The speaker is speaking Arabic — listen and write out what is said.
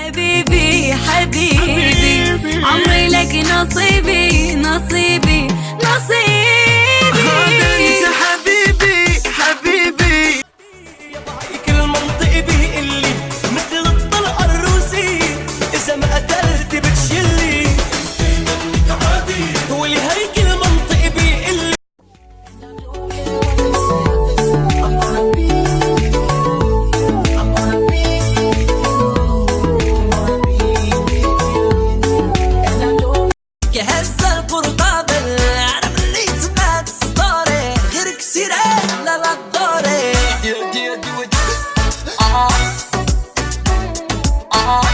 حبيبي حبيبي عمري لك نصيبي نصيبي نصيبي. انت حبيبي حبيبي يا كل منطقي بيقلي مثل الطلقة الروسي إذا ما قتلت بتشلي ولهيك المنطقي بيقلي. كهز القرطابل